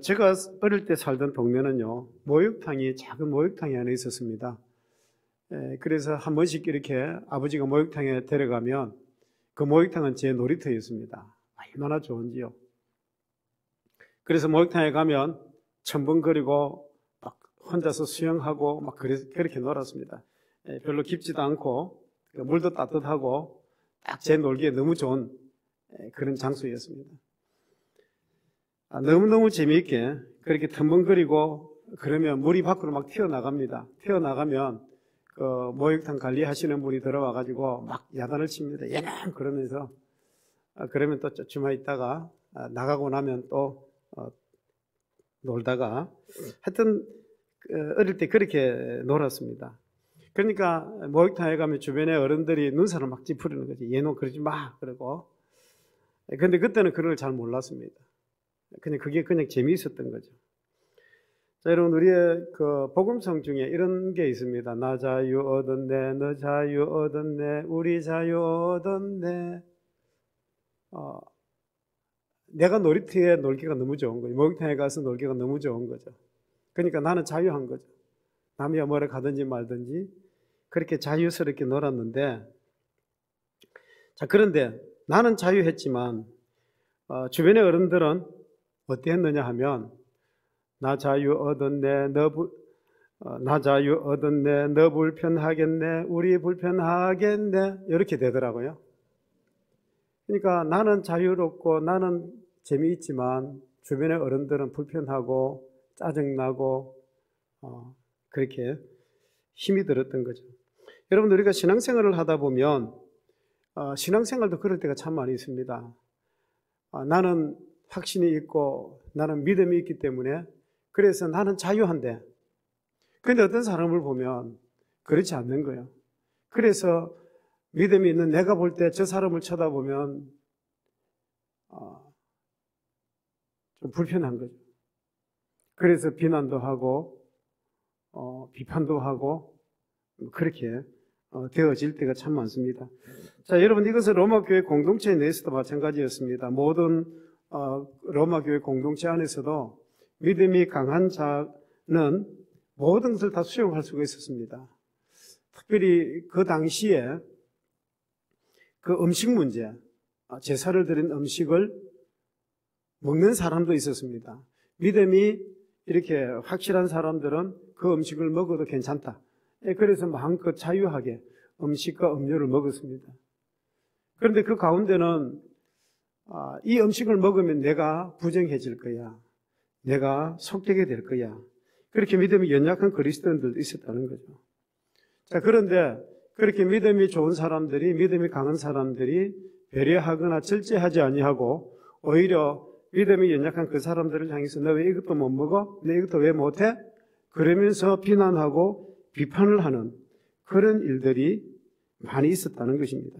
제가 어릴 때 살던 동네는요, 목욕탕이 작은 목욕탕이 하나 있었습니다. 그래서 한 번씩 이렇게 아버지가 목욕탕에 데려가면 그 목욕탕은 제 놀이터였습니다. 얼마나 좋은지요. 그래서 목욕탕에 가면 첨벙거리고 막 혼자서 수영하고 막 그렇게 놀았습니다. 별로 깊지도 않고 물도 따뜻하고 딱 제 놀기에 너무 좋은 그런 장소였습니다. 너무너무 재미있게 그렇게 텀벙거리고 그러면 물이 밖으로 막 튀어나갑니다. 튀어나가면 그 목욕탕 관리하시는 분이 들어와가지고 막 야단을 칩니다. 야냥 그러면서 그러면 또 쫓아마 있다가 나가고 나면 또 놀다가 하여튼 어릴 때 그렇게 놀았습니다. 그러니까 목욕탕에 가면 주변에 어른들이 눈살을 막 찌푸리는 거지. 얘는 그러지 마 그러고. 근데 그때는 그런 걸 잘 몰랐습니다. 그게 그냥 재미있었던 거죠. 자, 여러분, 우리의 그 복음성 중에 이런 게 있습니다. 나 자유 얻었네, 너 자유 얻었네, 우리 자유 얻었네. 내가 놀이터에 놀기가 너무 좋은 거예요. 목욕탕에 가서 놀기가 너무 좋은 거죠. 그러니까 나는 자유한 거죠. 남이 뭐라 가든지 말든지 그렇게 자유스럽게 놀았는데, 자, 그런데 나는 자유했지만 주변의 어른들은 어땠느냐 하면 나 자유 얻었네, 나 자유 얻었네, 너 불편하겠네, 우리 불편하겠네, 이렇게 되더라고요. 그러니까 나는 자유롭고 나는 재미있지만 주변의 어른들은 불편하고 짜증나고 그렇게 힘이 들었던 거죠. 여러분, 우리가 신앙생활을 하다 보면 신앙생활도 그럴 때가 참 많이 있습니다. 나는 확신이 있고 나는 믿음이 있기 때문에 그래서 나는 자유한데, 그런데 어떤 사람을 보면 그렇지 않는 거예요. 그래서 믿음이 있는 내가 볼 때 저 사람을 쳐다보면 좀 불편한 거죠. 그래서 비난도 하고 비판도 하고 그렇게 되어질 때가 참 많습니다. 자, 여러분, 이것은 로마교회 공동체 내에서도 마찬가지였습니다. 모든 로마교회 공동체 안에서도 믿음이 강한 자는 모든 것을 다 수용할 수가 있었습니다. 특별히 그 당시에 그 음식 문제, 제사를 드린 음식을 먹는 사람도 있었습니다. 믿음이 이렇게 확실한 사람들은 그 음식을 먹어도 괜찮다. 그래서 마음껏 자유하게 음식과 음료를 먹었습니다. 그런데 그 가운데는 이 음식을 먹으면 내가 부정해질 거야, 내가 속되게 될 거야, 그렇게 믿음이 연약한 그리스도인들도 있었다는 거죠. 자, 그런데 그렇게 믿음이 좋은 사람들이, 믿음이 강한 사람들이 배려하거나 절제하지 아니하고 오히려 믿음이 연약한 그 사람들을 향해서 너 왜 이것도 못 먹어? 너 이것도 왜 못해? 그러면서 비난하고 비판을 하는 그런 일들이 많이 있었다는 것입니다.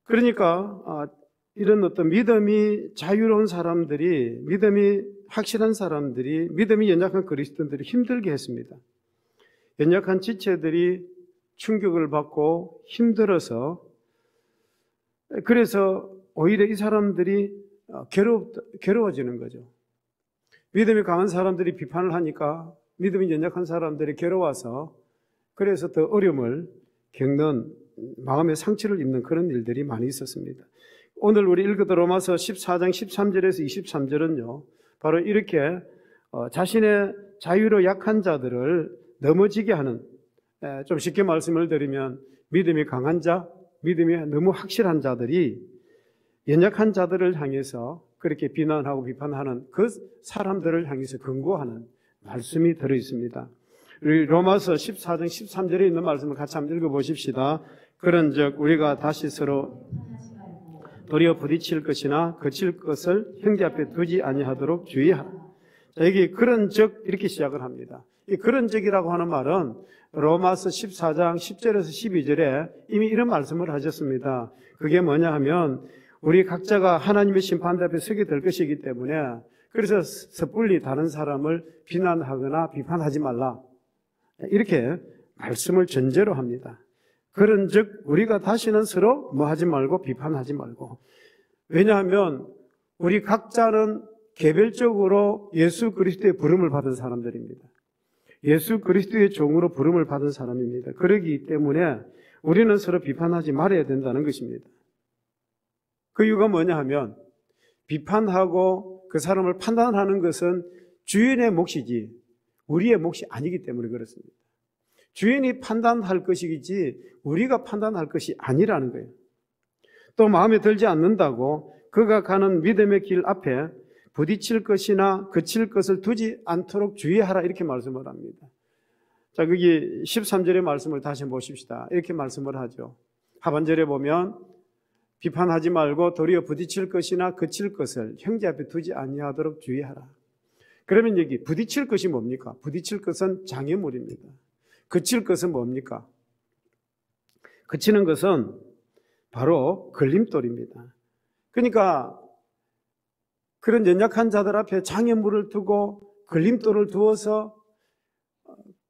그러니까 이런 어떤 믿음이 자유로운 사람들이, 믿음이 확실한 사람들이, 믿음이 연약한 그리스도인들이 힘들게 했습니다. 연약한 지체들이 충격을 받고 힘들어서, 그래서 오히려 이 사람들이 괴로워지는 거죠. 믿음이 강한 사람들이 비판을 하니까 믿음이 연약한 사람들이 괴로워서 그래서 더 어려움을 겪는, 마음의 상처를 입는 그런 일들이 많이 있었습니다. 오늘 우리 읽었던 로마서 14장 13절에서 23절은요, 바로 이렇게 자신의 자유로 약한 자들을 넘어지게 하는, 좀 쉽게 말씀을 드리면 믿음이 강한 자, 믿음이 너무 확실한 자들이 연약한 자들을 향해서 그렇게 비난하고 비판하는 그 사람들을 향해서 권고하는 말씀이 들어있습니다. 우리 로마서 14장 13절에 있는 말씀을 같이 한번 읽어보십시다. 그런즉 우리가 다시 서로 도리어 부딪힐 것이나 거칠 것을 형제 앞에 두지 아니하도록 주의하라. 자, 여기 그런즉 이렇게 시작을 합니다. 이 그런즉이라고 하는 말은 로마서 14장 10절에서 12절에 이미 이런 말씀을 하셨습니다. 그게 뭐냐 하면 우리 각자가 하나님의 심판 앞에 서게 될 것이기 때문에, 그래서 섣불리 다른 사람을 비난하거나 비판하지 말라, 이렇게 말씀을 전제로 합니다. 그런즉 우리가 다시는 서로 뭐 하지 말고 비판하지 말고. 왜냐하면 우리 각자는 개별적으로 예수 그리스도의 부름을 받은 사람들입니다. 예수 그리스도의 종으로 부름을 받은 사람입니다. 그러기 때문에 우리는 서로 비판하지 말아야 된다는 것입니다. 그 이유가 뭐냐 하면 비판하고 그 사람을 판단하는 것은 주인의 몫이지 우리의 몫이 아니기 때문에 그렇습니다. 주인이 판단할 것이지 우리가 판단할 것이 아니라는 거예요. 또 마음에 들지 않는다고 그가 가는 믿음의 길 앞에 부딪힐 것이나 그칠 것을 두지 않도록 주의하라 이렇게 말씀을 합니다. 자, 거기 13절의 말씀을 다시 보십시다. 이렇게 말씀을 하죠. 하반절에 보면 비판하지 말고 도리어 부딪힐 것이나 그칠 것을 형제 앞에 두지 아니하도록 주의하라. 그러면 여기 부딪힐 것이 뭡니까? 부딪힐 것은 장애물입니다. 그칠 것은 뭡니까? 그치는 것은 바로 걸림돌입니다. 그러니까 그런 연약한 자들 앞에 장애물을 두고 걸림돌을 두어서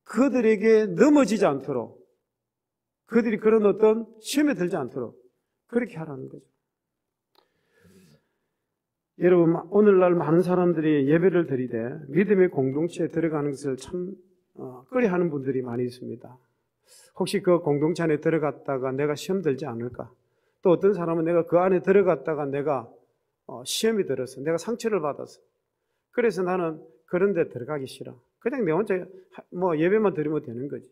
그들에게 넘어지지 않도록, 그들이 그런 어떤 시험에 들지 않도록 그렇게 하라는 거죠. 여러분, 오늘날 많은 사람들이 예배를 드리되 믿음의 공동체에 들어가는 것을 참 꺼려하는 분들이 많이 있습니다. 혹시 그 공동체 안에 들어갔다가 내가 시험 들지 않을까? 또 어떤 사람은 내가 그 안에 들어갔다가 내가 시험이 들어서 내가 상처를 받아서 그래서 나는 그런 데 들어가기 싫어. 그냥 내 혼자 예배만 드리면 되는 거지.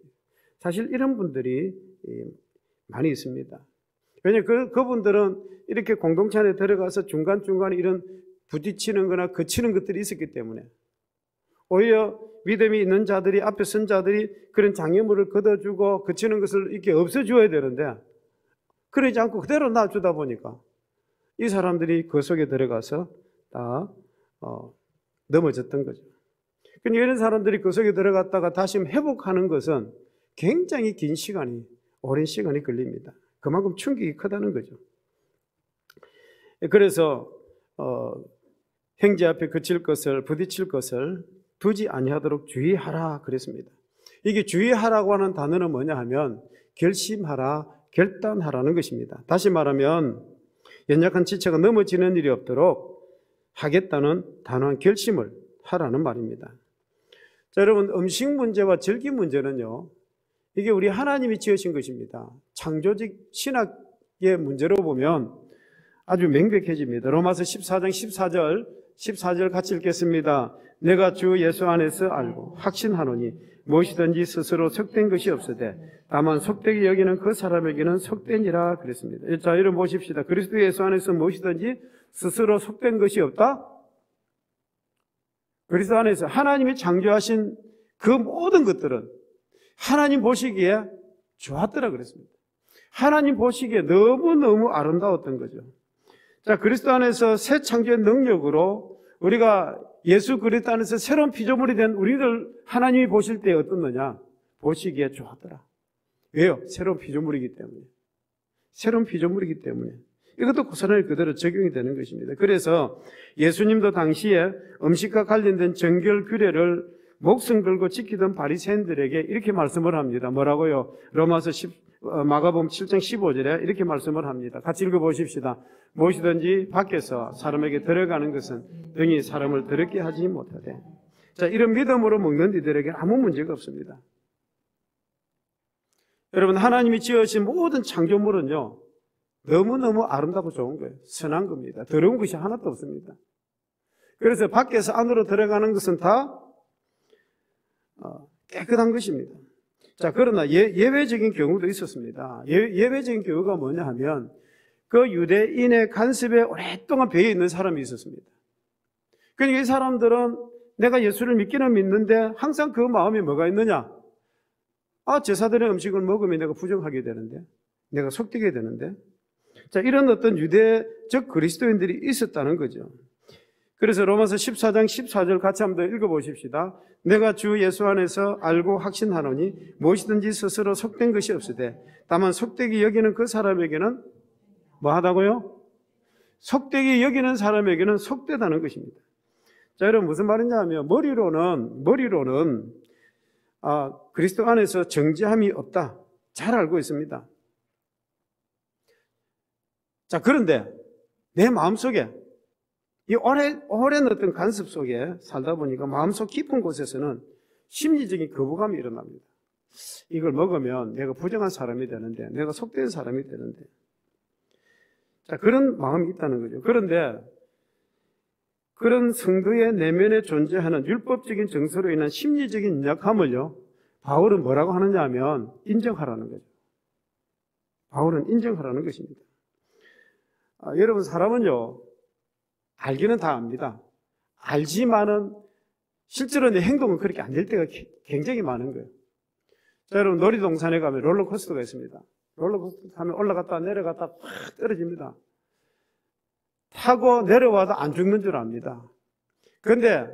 사실 이런 분들이 많이 있습니다. 왜냐하면 그분들은 이렇게 공동체 안에 들어가서 중간중간에 이런 부딪히는 거나 그치는 것들이 있었기 때문에 오히려 믿음이 있는 자들이 앞에 선 자들이 그런 장애물을 걷어주고 그치는 것을 이렇게 없애줘야 되는데 그러지 않고 그대로 놔주다 보니까 이 사람들이 그 속에 들어가서 다 넘어졌던 거죠. 그러니까 이런 사람들이 그 속에 들어갔다가 다시 회복하는 것은 굉장히 긴 시간이, 오랜 시간이 걸립니다. 그만큼 충격이 크다는 거죠. 그래서 형제 앞에 그칠 것을, 부딪힐 것을 두지 아니하도록 주의하라 그랬습니다. 이게 주의하라고 하는 단어는 뭐냐 하면 결심하라, 결단하라는 것입니다. 다시 말하면 연약한 지체가 넘어지는 일이 없도록 하겠다는 단호한 결심을 하라는 말입니다. 자, 여러분, 음식 문제와 절기 문제는요, 이게 우리 하나님이 지으신 것입니다. 창조적 신학의 문제로 보면 아주 명백해집니다. 로마서 14장 14절 같이 읽겠습니다. 내가 주 예수 안에서 알고 확신하노니 무엇이든지 스스로 속된 것이 없으되 다만 속되게 여기는 그 사람에게는 속된이라 그랬습니다. 자, 여러분 보십시다. 그리스도 예수 안에서 무엇이든지 스스로 속된 것이 없다? 그리스도 안에서 하나님이 창조하신 그 모든 것들은 하나님 보시기에 좋았더라 그랬습니다. 하나님 보시기에 너무너무 아름다웠던 거죠. 자, 그리스도 안에서 새 창조의 능력으로 우리가 예수 그리스도 안에서 새로운 피조물이 된 우리들 하나님이 보실 때 어떻느냐? 보시기에 좋았더라. 왜요? 새로운 피조물이기 때문에. 새로운 피조물이기 때문에. 이것도 고스란히 그대로 적용이 되는 것입니다. 그래서 예수님도 당시에 음식과 관련된 정결 규례를 목숨 걸고 지키던 바리새인들에게 이렇게 말씀을 합니다. 뭐라고요? 마가복음 7장 15절에 이렇게 말씀을 합니다. 같이 읽어보십시다. 무엇이든지 밖에서 사람에게 들어가는 것은 등이 사람을 더럽게 하지 못하되. 자, 이런 믿음으로 먹는 이들에게 아무 문제가 없습니다. 여러분, 하나님이 지으신 모든 창조물은요, 너무너무 아름답고 좋은 거예요. 선한 겁니다. 더러운 것이 하나도 없습니다. 그래서 밖에서 안으로 들어가는 것은 다 깨끗한 것입니다. 자, 그러나 예외적인 경우도 있었습니다. 예외적인 경우가 뭐냐 하면 그 유대인의 간섭에 오랫동안 배어 있는 사람이 있었습니다. 그러니까 이 사람들은 내가 예수를 믿기는 믿는데 항상 그 마음에 뭐가 있느냐? 제사드린 음식을 먹으면 내가 부정하게 되는데, 내가 속되게 되는데. 자, 이런 어떤 유대적 그리스도인들이 있었다는 거죠. 그래서 로마서 14장 14절 같이 한번 더 읽어보십시다. 내가 주 예수 안에서 알고 확신하노니 무엇이든지 스스로 속된 것이 없으되 다만 속되게 여기는 그 사람에게는 뭐 하다고요? 속되게 여기는 사람에게는 속되다는 것입니다. 자, 여러분 무슨 말이냐 하면 머리로는 그리스도 안에서 정죄함이 없다. 잘 알고 있습니다. 자, 그런데 내 마음속에 이 오랜 어떤 간섭 속에 살다 보니까 마음속 깊은 곳에서는 심리적인 거부감이 일어납니다. 이걸 먹으면 내가 부정한 사람이 되는데, 내가 속된 사람이 되는데. 자, 그런 마음이 있다는 거죠. 그런데 그런 성도의 내면에 존재하는 율법적인 정서로 인한 심리적인 연약함을요, 바울은 뭐라고 하느냐 하면 인정하라는 거죠. 바울은 인정하라는 것입니다. 여러분, 사람은요, 알기는 다 압니다. 알지만은 실제로 내 행동은 그렇게 안 될 때가 굉장히 많은 거예요. 자, 여러분, 놀이동산에 가면 롤러코스터가 있습니다. 롤러코스터 타면 올라갔다 내려갔다 확 떨어집니다. 타고 내려와도 안 죽는 줄 압니다. 그런데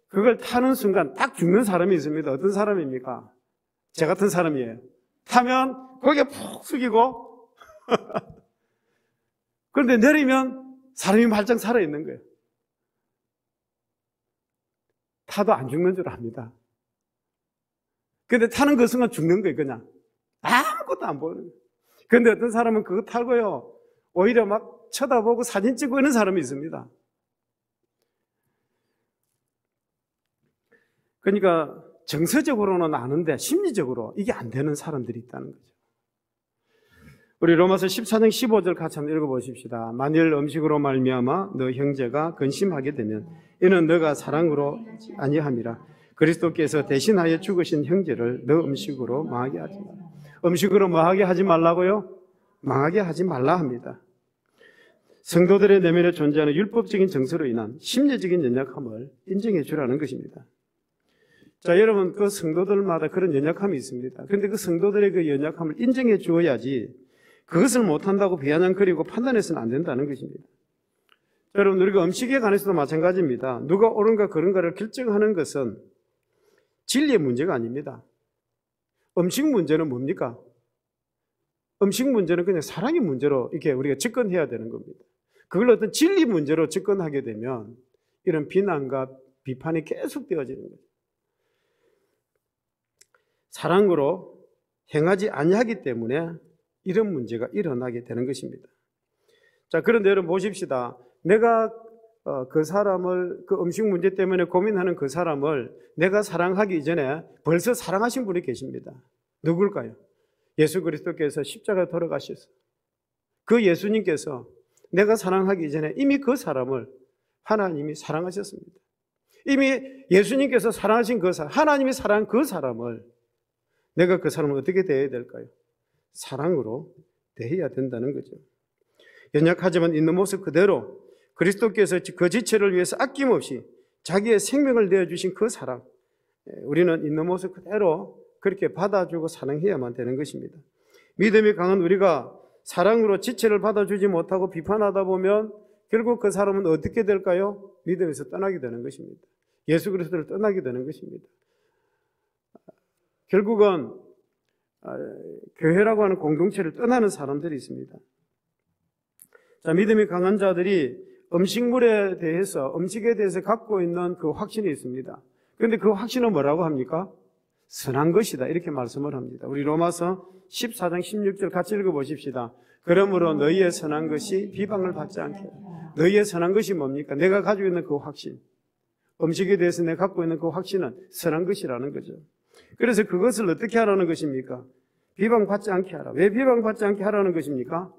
그걸 타는 순간 딱 죽는 사람이 있습니다. 어떤 사람입니까? 제 같은 사람이에요. 타면 거기에 푹 숙이고 그런데 내리면 사람이 말짱 살아있는 거예요. 타도 안 죽는 줄 압니다. 근데 타는 그 순간 죽는 거예요, 그냥. 아무것도 안 보이는 거예요. 근데 어떤 사람은 그거 타고요, 오히려 막 쳐다보고 사진 찍고 있는 사람이 있습니다. 그러니까 정서적으로는 아는데 심리적으로 이게 안 되는 사람들이 있다는 거죠. 우리 로마서 14장 15절 같이 한번 읽어보십시다. 만일 음식으로 말미암아 너 형제가 근심하게 되면 이는 너가 사랑으로 아니함이라. 그리스도께서 대신하여 죽으신 형제를 너 음식으로 망하게 하지 말라. 음식으로 뭐하게 하지 말라고요? 망하게 하지 말라 합니다. 성도들의 내면에 존재하는 율법적인 정서로 인한 심리적인 연약함을 인정해 주라는 것입니다. 자, 여러분, 그 성도들마다 그런 연약함이 있습니다. 그런데 그 성도들의 그 연약함을 인정해 주어야지 그것을 못한다고 비아냥거리고 판단해서는 안 된다는 것입니다. 자, 여러분, 우리가 음식에 관해서도 마찬가지입니다. 누가 옳은가 그른가를 결정하는 것은 진리의 문제가 아닙니다. 음식 문제는 뭡니까? 음식 문제는 그냥 사랑의 문제로 이렇게 우리가 접근해야 되는 겁니다. 그걸 어떤 진리 문제로 접근하게 되면 이런 비난과 비판이 계속 되어지는 거예요. 사랑으로 행하지 아니하기 때문에 이런 문제가 일어나게 되는 것입니다. 자, 그런데 여러분 보십시다. 내가 그 사람을, 그 음식 문제 때문에 고민하는 그 사람을 내가 사랑하기 이전에 벌써 사랑하신 분이 계십니다. 누굴까요? 예수 그리스도께서 십자가에 돌아가셔서 그 예수님께서 내가 사랑하기 이전에 이미 그 사람을 하나님이 사랑하셨습니다. 이미 예수님께서 사랑하신 그 사람, 하나님이 사랑한 그 사람을 내가 그 사람을 어떻게 대해야 될까요? 사랑으로 대해야 된다는 거죠. 연약하지만 있는 모습 그대로 그리스도께서 그 지체를 위해서 아낌없이 자기의 생명을 내어주신 그 사랑, 우리는 있는 모습 그대로 그렇게 받아주고 사랑해야만 되는 것입니다. 믿음이 강한 우리가 사랑으로 지체를 받아주지 못하고 비판하다 보면 결국 그 사람은 어떻게 될까요? 믿음에서 떠나게 되는 것입니다. 예수 그리스도를 떠나게 되는 것입니다. 결국은 교회라고 하는 공동체를 떠나는 사람들이 있습니다. 자, 믿음이 강한 자들이 음식에 대해서 갖고 있는 그 확신이 있습니다. 그런데 그 확신은 뭐라고 합니까? 선한 것이다, 이렇게 말씀을 합니다. 우리 로마서 14장 16절 같이 읽어보십시다. 그러므로 너희의 선한 것이 비방을 받지 않게. 너희의 선한 것이 뭡니까? 내가 가지고 있는 그 확신, 음식에 대해서 내가 갖고 있는 그 확신은 선한 것이라는 거죠. 그래서 그것을 어떻게 하라는 것입니까? 비방받지 않게 하라. 왜 비방받지 않게 하라는 것입니까?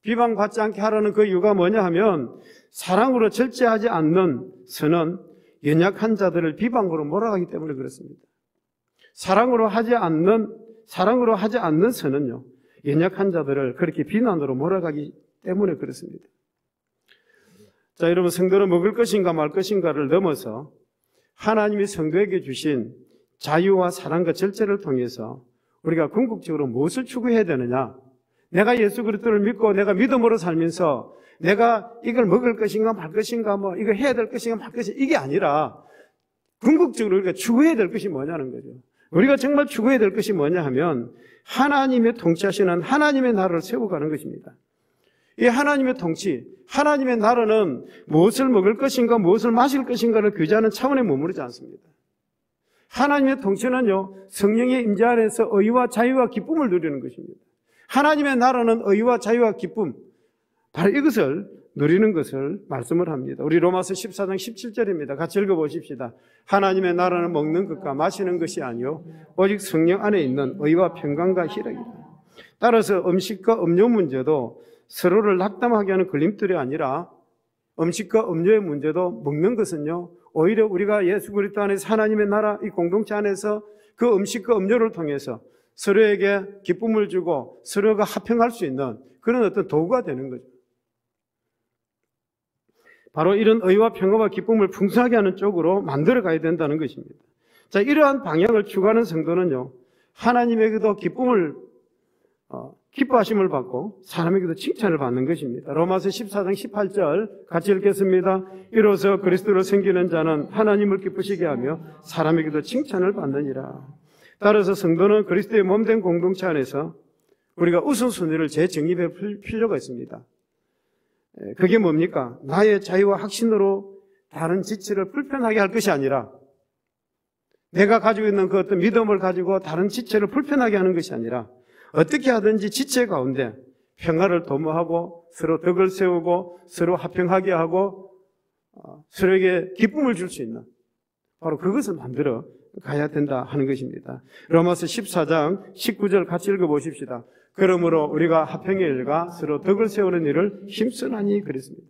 비방받지 않게 하라는 그 이유가 뭐냐 하면 사랑으로 절제하지 않는 선은 연약한 자들을 비방으로 몰아가기 때문에 그렇습니다. 사랑으로 하지 않는 선은요, 연약한 자들을 그렇게 비난으로 몰아가기 때문에 그렇습니다. 자, 여러분, 성도는 먹을 것인가 말 것인가를 넘어서 하나님이 성도에게 주신 자유와 사랑과 절제를 통해서 우리가 궁극적으로 무엇을 추구해야 되느냐? 내가 예수 그리스도를 믿고 내가 믿음으로 살면서 내가 이걸 먹을 것인가 말 것인가, 뭐 이거 해야 될 것인가 말 것인가, 이게 아니라 궁극적으로 우리가 추구해야 될 것이 뭐냐는 거죠. 우리가 정말 추구해야 될 것이 뭐냐 하면 하나님의 통치하시는 하나님의 나라를 세워가는 것입니다. 이 하나님의 통치, 하나님의 나라는 무엇을 먹을 것인가 무엇을 마실 것인가를 규제하는 차원에 머무르지 않습니다. 하나님의 통치는요, 성령의 임재 안에서 의와 자유와 기쁨을 누리는 것입니다. 하나님의 나라는 의와 자유와 기쁨, 바로 이것을 누리는 것을 말씀을 합니다. 우리 로마서 14장 17절입니다. 같이 읽어보십시다. 하나님의 나라는 먹는 것과 마시는 것이 아니요 오직 성령 안에 있는 의와 평강과 희락이다. 따라서 음식과 음료 문제도 서로를 낙담하게 하는 걸림돌이 아니라 음식과 음료의 문제도 먹는 것은요 오히려 우리가 예수 그리스도 안에서 하나님의 나라 이 공동체 안에서 그 음식과 음료를 통해서 서로에게 기쁨을 주고 서로가 화평할 수 있는 그런 어떤 도구가 되는 거죠. 바로 이런 의와 평화와 기쁨을 풍성하게 하는 쪽으로 만들어 가야 된다는 것입니다. 자, 이러한 방향을 추구하는 성도는요, 하나님에게도 기뻐하심을 받고 사람에게도 칭찬을 받는 것입니다. 로마서 14장 18절 같이 읽겠습니다. 이로써 그리스도를 섬기는 자는 하나님을 기쁘시게 하며 사람에게도 칭찬을 받느니라. 따라서 성도는 그리스도의 몸된 공동체 안에서 우리가 우선순위를 재정립해 풀 필요가 있습니다. 그게 뭡니까? 나의 자유와 확신으로 다른 지체를 불편하게 할 것이 아니라 내가 가지고 있는 그 어떤 믿음을 가지고 다른 지체를 불편하게 하는 것이 아니라 어떻게 하든지 지체 가운데 평화를 도모하고 서로 덕을 세우고 서로 화평하게 하고 서로에게 기쁨을 줄 수 있는 바로 그것을 만들어 가야 된다 하는 것입니다. 로마서 14장 19절 같이 읽어보십시다. 그러므로 우리가 화평의 일과 서로 덕을 세우는 일을 힘쓰나니 그랬습니다.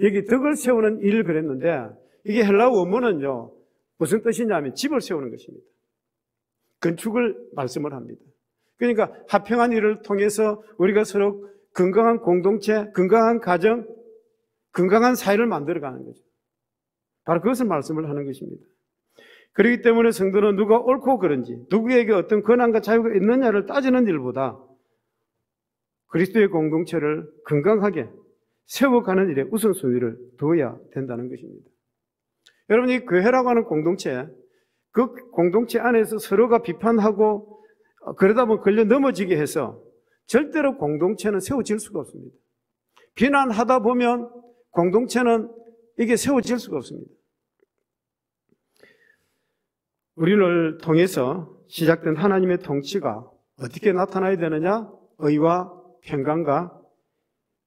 여기 덕을 세우는 일을 그랬는데 이게 헬라어 원문은요 무슨 뜻이냐면 집을 세우는 것입니다. 건축을 말씀을 합니다. 그러니까 화평한 일을 통해서 우리가 서로 건강한 공동체, 건강한 가정, 건강한 사회를 만들어가는 거죠. 바로 그것을 말씀을 하는 것입니다. 그렇기 때문에 성도는 누가 옳고 그른지 누구에게 어떤 권한과 자유가 있느냐를 따지는 일보다 그리스도의 공동체를 건강하게 세워가는 일에 우선순위를 두어야 된다는 것입니다. 여러분, 이 교회라고 하는 공동체, 그 공동체 안에서 서로가 비판하고 그러다 보면 걸려 넘어지게 해서 절대로 공동체는 세워질 수가 없습니다. 비난하다 보면 공동체는 이게 세워질 수가 없습니다. 우리를 통해서 시작된 하나님의 통치가 어떻게 나타나야 되느냐? 의와 평강과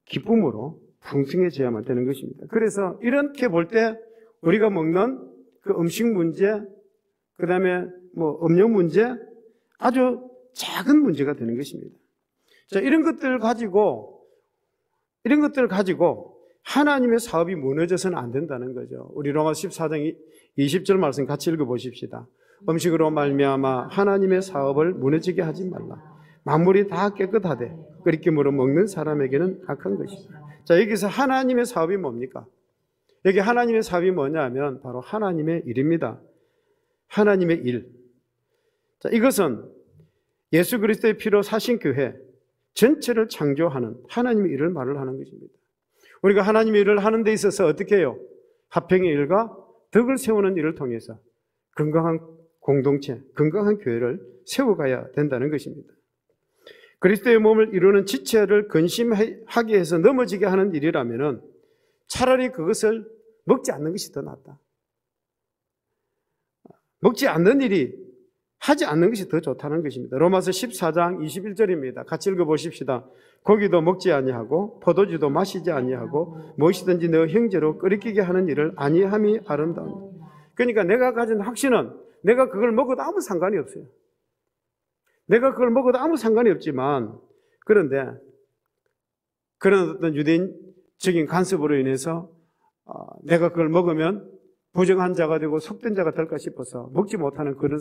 기쁨으로 풍성해져야만 되는 것입니다. 그래서 이렇게 볼 때 우리가 먹는 그 음식 문제, 그 다음에 음료 문제, 아주 작은 문제가 되는 것입니다. 자, 이런 것들을 가지고 하나님의 사업이 무너져서는 안 된다는 거죠. 우리 로마서 14장 20절 말씀 같이 읽어보십시다. 음식으로 말미암아 하나님의 사업을 무너지게 하지 말라. 만물이 다 깨끗하되 끓이김으로 먹는 사람에게는 악한 것이다. 자, 여기서 하나님의 사업이 뭡니까? 여기 하나님의 사업이 뭐냐면 바로 하나님의 일입니다. 하나님의 일. 자, 이것은 예수 그리스도의 피로 사신 교회 전체를 창조하는 하나님의 일을 말을 하는 것입니다. 우리가 하나님의 일을 하는 데 있어서 어떻게 해요? 화평의 일과 덕을 세우는 일을 통해서 건강한 공동체, 건강한 교회를 세워가야 된다는 것입니다. 그리스도의 몸을 이루는 지체를 근심하게 해서 넘어지게 하는 일이라면 차라리 그것을 먹지 않는 것이 더 낫다. 먹지 않는 일이 하지 않는 것이 더 좋다는 것입니다. 로마서 14장 21절입니다. 같이 읽어보십시다. 고기도 먹지 아니하고 포도주도 마시지 아니하고 무엇이든지 너 형제로 끓이기게 하는 일을 아니함이 아름다운. 그러니까 내가 가진 확신은 내가 그걸 먹어도 아무 상관이 없어요. 내가 그걸 먹어도 아무 상관이 없지만 그런데 그런 어떤 유대인적인 간섭으로 인해서 내가 그걸 먹으면 부정한 자가 되고 속된 자가 될까 싶어서 먹지 못하는 그런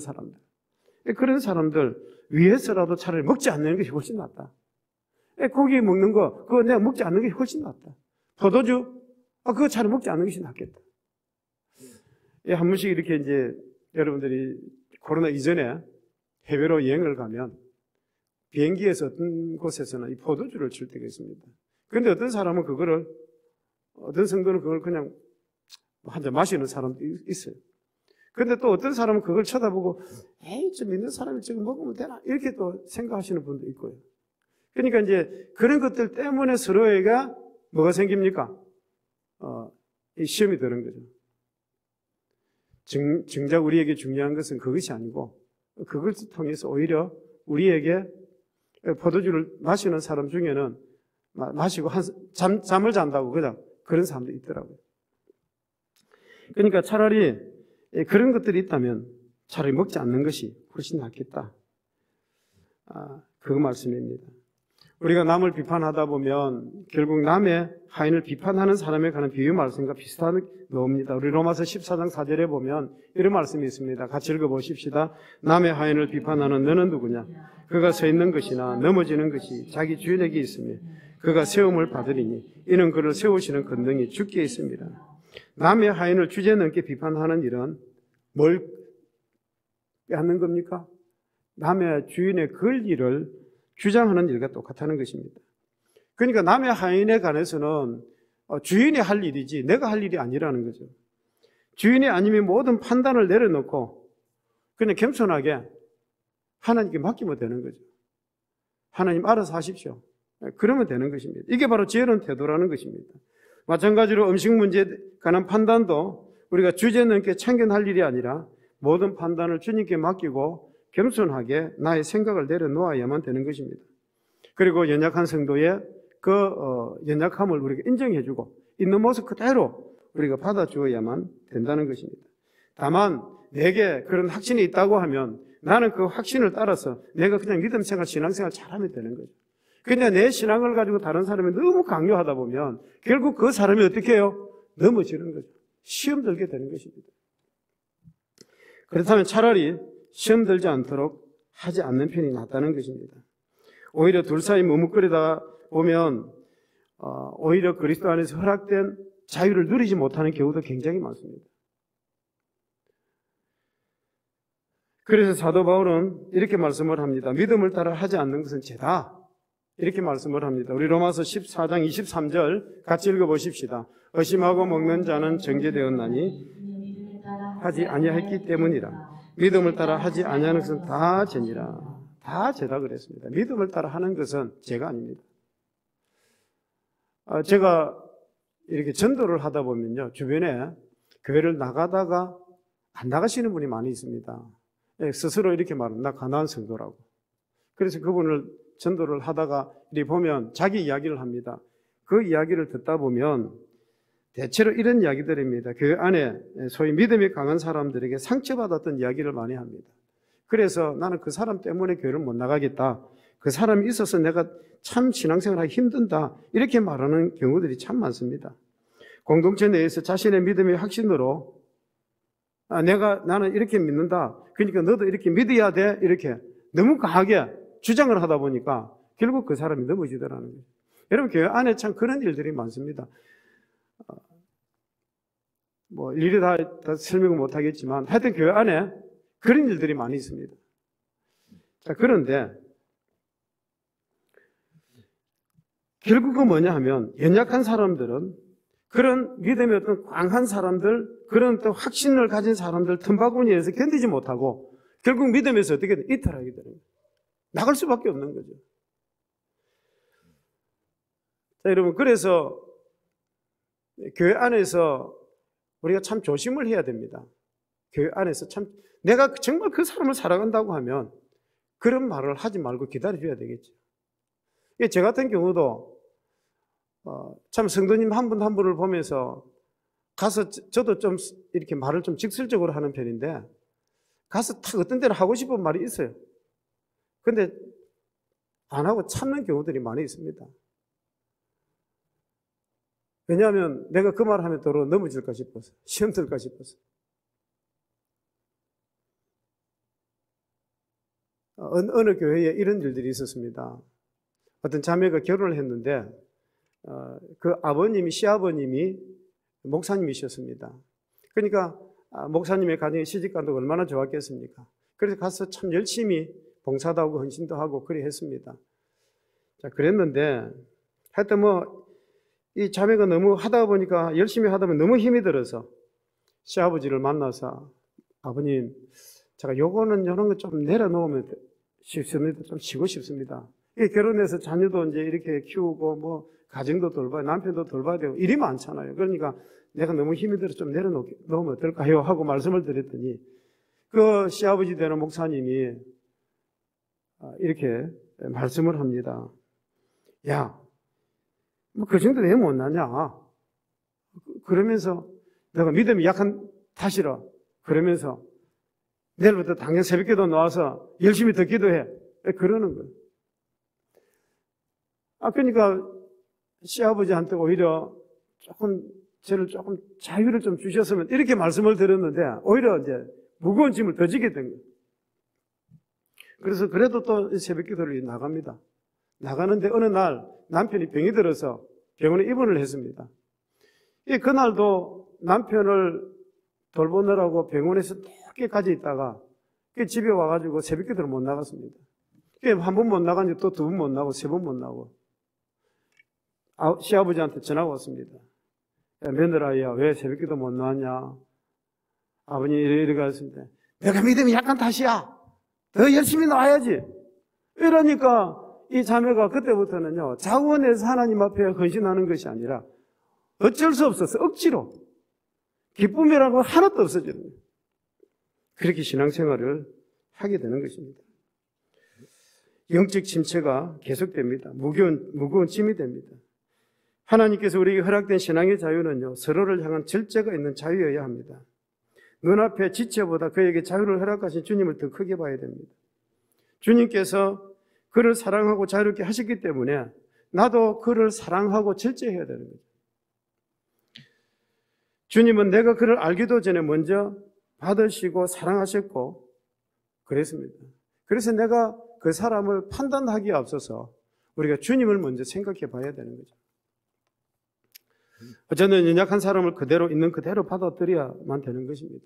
사람들 위해서라도 차라리 먹지 않는 것이 훨씬 낫다. 고기 먹는 거 그거 내가 먹지 않는 것이 훨씬 낫다. 포도주 그거 차라리 먹지 않는 것이 낫겠다. 한 번씩 이렇게 이제 여러분들이 코로나 이전에 해외로 여행을 가면 비행기에서 어떤 곳에서는 이 포도주를 줄 때가 있습니다. 그런데 어떤 성도는 그걸 그냥 한 잔 마시는 사람도 있어요. 그런데 또 어떤 사람은 그걸 쳐다보고 에이, 좀 믿는 사람이 지금 먹으면 되나? 이렇게 또 생각하시는 분도 있고요. 그러니까 이제 그런 것들 때문에 서로에게 뭐가 생깁니까? 이 시험이 드는 거죠. 정작 우리에게 중요한 것은 그것이 아니고 그것을 통해서 오히려 우리에게 포도주를 마시는 사람 중에는 마시고 잠을 잔다고 그냥 그런 사람도 있더라고요. 그러니까 차라리 그런 것들이 있다면 차라리 먹지 않는 것이 훨씬 낫겠다. 그 말씀입니다. 우리가 남을 비판하다 보면 결국 남의 하인을 비판하는 사람에 관한 비유 말씀과 비슷한 겁니다. 우리 로마서 14장 4절에 보면 이런 말씀이 있습니다. 같이 읽어보십시다. 남의 하인을 비판하는 너는 누구냐? 그가 서 있는 것이나 넘어지는 것이 자기 주인에게 있으며 그가 세움을 받으리니 이는 그를 세우시는 권능이 주께 있습니다. 남의 하인을 주제넘게 비판하는 일은 뭘 빼앗는 겁니까? 남의 주인의 권리를 주장하는 일과 똑같다는 것입니다. 그러니까 남의 하인에 관해서는 주인이 할 일이지 내가 할 일이 아니라는 거죠. 주인이 아니면 모든 판단을 내려놓고 그냥 겸손하게 하나님께 맡기면 되는 거죠. 하나님 알아서 하십시오. 그러면 되는 것입니다. 이게 바로 지혜로운 태도라는 것입니다. 마찬가지로 음식 문제에 관한 판단도 우리가 주제넘게 참견할 일이 아니라 모든 판단을 주님께 맡기고 겸손하게 나의 생각을 내려놓아야만 되는 것입니다. 그리고 연약한 성도의 연약함을 우리가 인정해주고 있는 모습 그대로 우리가 받아주어야만 된다는 것입니다. 다만 내게 그런 확신이 있다고 하면 나는 그 확신을 따라서 내가 그냥 믿음 생활, 신앙생활 잘하면 되는 거죠. 그냥 내 신앙을 가지고 다른 사람이 너무 강요하다 보면 결국 그 사람이 어떻게 해요? 넘어지는 거죠. 시험 들게 되는 것입니다. 그렇다면 차라리 시험 들지 않도록 하지 않는 편이 낫다는 것입니다. 오히려 둘 사이 머뭇거리다 보면 오히려 그리스도 안에서 허락된 자유를 누리지 못하는 경우도 굉장히 많습니다. 그래서 사도 바울은 이렇게 말씀을 합니다. 믿음을 따라 하지 않는 것은 죄다. 이렇게 말씀을 합니다. 우리 로마서 14장 23절 같이 읽어보십시다. 의심하고 먹는 자는 정죄되었나니 하지 아니했기 때문이라. 믿음을 따라 하지 아니하는 것은 다 죄니라. 다 죄다 그랬습니다. 믿음을 따라 하는 것은 죄가 아닙니다. 제가 이렇게 전도를 하다 보면요, 주변에 교회를 나가다가 안 나가시는 분이 많이 있습니다. 스스로 이렇게 말합니다. 나 가난한 성도라고. 그래서 그분을 전도를 하다가 이렇게 보면 자기 이야기를 합니다. 그 이야기를 듣다 보면 대체로 이런 이야기들입니다. 교회 안에 소위 믿음이 강한 사람들에게 상처받았던 이야기를 많이 합니다. 그래서 나는 그 사람 때문에 교회를 못 나가겠다. 그 사람이 있어서 내가 참 신앙생활하기 힘든다. 이렇게 말하는 경우들이 참 많습니다. 공동체 내에서 자신의 믿음의 확신으로 나는 이렇게 믿는다. 그러니까 너도 이렇게 믿어야 돼. 이렇게 너무 강하게 주장을 하다 보니까 결국 그 사람이 넘어지더라는 거예요. 여러분, 교회 안에 참 그런 일들이 많습니다. 일일이 다 설명을 못 하겠지만 하여튼 교회 안에 그런 일들이 많이 있습니다. 자, 그런데 결국은 뭐냐 하면 연약한 사람들은 그런 믿음의 어떤 강한 사람들, 그런 또 확신을 가진 사람들 틈바구니에서 견디지 못하고 결국 믿음에서 어떻게 이탈하게 되는 거예요. 나갈 수밖에 없는 거죠. 자, 여러분, 그래서 교회 안에서 우리가 참 조심을 해야 됩니다. 교회 안에서 참 내가 정말 그 사람을 사랑한다고 하면 그런 말을 하지 말고 기다려줘야 되겠죠. 제 같은 경우도 참 성도님 한 분 한 분을 보면서 가서 저도 좀 이렇게 말을 좀 직설적으로 하는 편인데 가서 딱 어떤 데는 하고 싶은 말이 있어요. 근데 안 하고 참는 경우들이 많이 있습니다. 왜냐하면 내가 그 말을 하면 도로 넘어질까 싶어서, 시험 들까 싶어서. 어느 교회에 이런 일들이 있었습니다. 어떤 자매가 결혼을 했는데 그 아버님이, 시아버님이 목사님이셨습니다. 그러니까 목사님의 가정에 시집간다고 얼마나 좋았겠습니까? 그래서 가서 참 열심히 봉사도 하고 헌신도 하고 그리 했습니다. 자, 그랬는데 하여튼 이 자매가 너무 하다 보니까 열심히 하다 보면 너무 힘이 들어서 시아버지를 만나서 아버님, 제가 요거는 이런 거 좀 내려놓으면 싶습니다. 좀 쉬고 싶습니다. 결혼해서 자녀도 이제 이렇게 키우고 가정도 돌봐야, 남편도 돌봐야 되고 일이 많잖아요. 그러니까 내가 너무 힘이 들어서 좀 내려놓으면 어떨까요? 하고 말씀을 드렸더니 그 시아버지 되는 목사님이 이렇게 말씀을 합니다. 야, 뭐 그 정도 왜 못나냐? 그러면서 내가 믿음이 약한 탓이라 그러면서 내일부터 당연 새벽기도 나와서 열심히 더 기도해. 그러는 거예요. 그러니까 시아버지한테 오히려 저를 조금 자유를 좀 주셨으면 이렇게 말씀을 드렸는데 오히려 이제 무거운 짐을 더 지게 된 거예요. 그래서 그래도 또 새벽기도를 나갑니다. 나가는데 어느 날 남편이 병이 들어서 병원에 입원을 했습니다. 그날도 남편을 돌보느라고 병원에서 늦게까지 있다가 집에 와가지고 새벽기도를 못 나갔습니다. 한 번 못 나갔는데 또 두 번 못 나고 세 번 못 나고 시아버지한테 전화가 왔습니다. 야, 며느라야 왜 새벽기도 못 나왔냐? 아버님 이래 갔습니다. 내가 믿음이 약한 탓이야. 더 열심히 나와야지. 이러니까 이 자매가 그때부터는요, 자원해서 하나님 앞에 헌신하는 것이 아니라 어쩔 수 없어서 억지로 기쁨이라고 하나도 없어지는 거예요. 그렇게 신앙생활을 하게 되는 것입니다. 영적 침체가 계속됩니다. 무거운 짐이 됩니다. 하나님께서 우리에게 허락된 신앙의 자유는요, 서로를 향한 절제가 있는 자유여야 합니다. 눈앞의 지체보다 그에게 자유를 허락하신 주님을 더 크게 봐야 됩니다. 주님께서 그를 사랑하고 자유롭게 하셨기 때문에 나도 그를 사랑하고 절제해야 되는 거죠. 주님은 내가 그를 알기도 전에 먼저 받으시고 사랑하셨고 그랬습니다. 그래서 내가 그 사람을 판단하기에 앞서서 우리가 주님을 먼저 생각해 봐야 되는 거죠. 저는 연약한 사람을 그대로 있는 그대로 받아들여야만 되는 것입니다.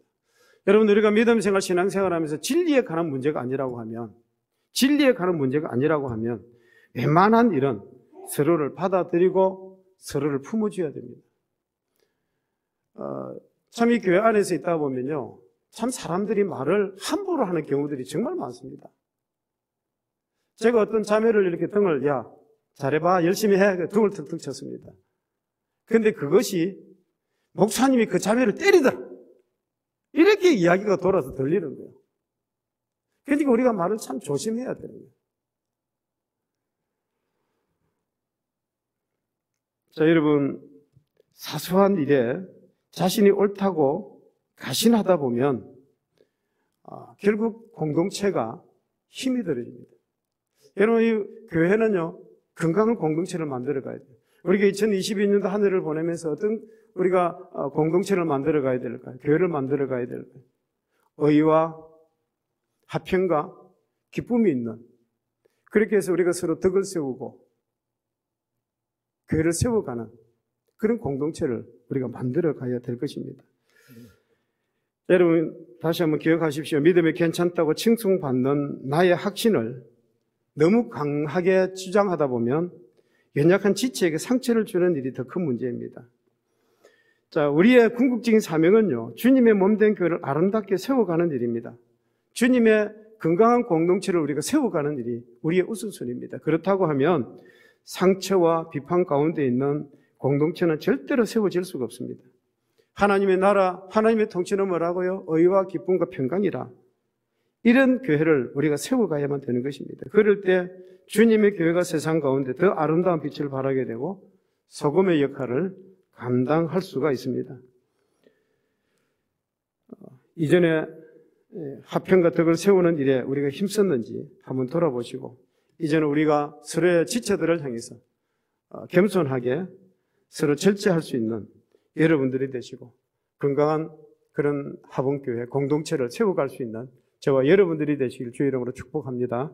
여러분, 우리가 믿음 생활, 신앙 생활하면서 진리에 관한 문제가 아니라고 하면 웬만한 일은 서로를 받아들이고 서로를 품어줘야 됩니다. 참 이 교회 안에서 있다 보면요, 참 사람들이 말을 함부로 하는 경우들이 정말 많습니다. 제가 어떤 자매를 이렇게 등을, 야, 잘해봐, 열심히 해, 등을 툭툭 쳤습니다. 근데 그것이 목사님이 그 자매를 때리더라, 이렇게 이야기가 돌아서 들리는 거예요. 그러니까 우리가 말을 참 조심해야 되는 거예요. 자, 여러분, 사소한 일에 자신이 옳다고 가신하다 보면 결국 공동체가 힘이 들어집니다. 여러분, 이 교회는요, 건강한 공동체를 만들어 가야 돼요. 우리가 2022년도 한 해를 보내면서 어떤 우리가 공동체를 만들어 가야 될까요? 교회를 만들어 가야 될까요? 의와 화평과 기쁨이 있는, 그렇게 해서 우리가 서로 덕을 세우고 교회를 세워가는 그런 공동체를 우리가 만들어 가야 될 것입니다. 여러분, 다시 한번 기억하십시오. 믿음이 괜찮다고 칭송받는 나의 확신을 너무 강하게 주장하다 보면 연약한 지체에게 상처를 주는 일이 더 큰 문제입니다. 자, 우리의 궁극적인 사명은요, 주님의 몸된 교회를 아름답게 세워가는 일입니다. 주님의 건강한 공동체를 우리가 세워가는 일이 우리의 우선순위입니다. 그렇다고 하면 상처와 비판 가운데 있는 공동체는 절대로 세워질 수가 없습니다. 하나님의 나라, 하나님의 통치는 뭐라고요? 의와 기쁨과 평강이라. 이런 교회를 우리가 세워가야만 되는 것입니다. 그럴 때 주님의 교회가 세상 가운데 더 아름다운 빛을 발하게 되고 소금의 역할을 감당할 수가 있습니다. 이전에 화평과 덕을 세우는 일에 우리가 힘썼는지 한번 돌아보시고, 이제는 우리가 서로의 지체들을 향해서 겸손하게 서로 절제할 수 있는 여러분들이 되시고, 건강한 그런 화봉교회 공동체를 세워갈 수 있는 저와 여러분들이 되시길 주의 이름으로 축복합니다.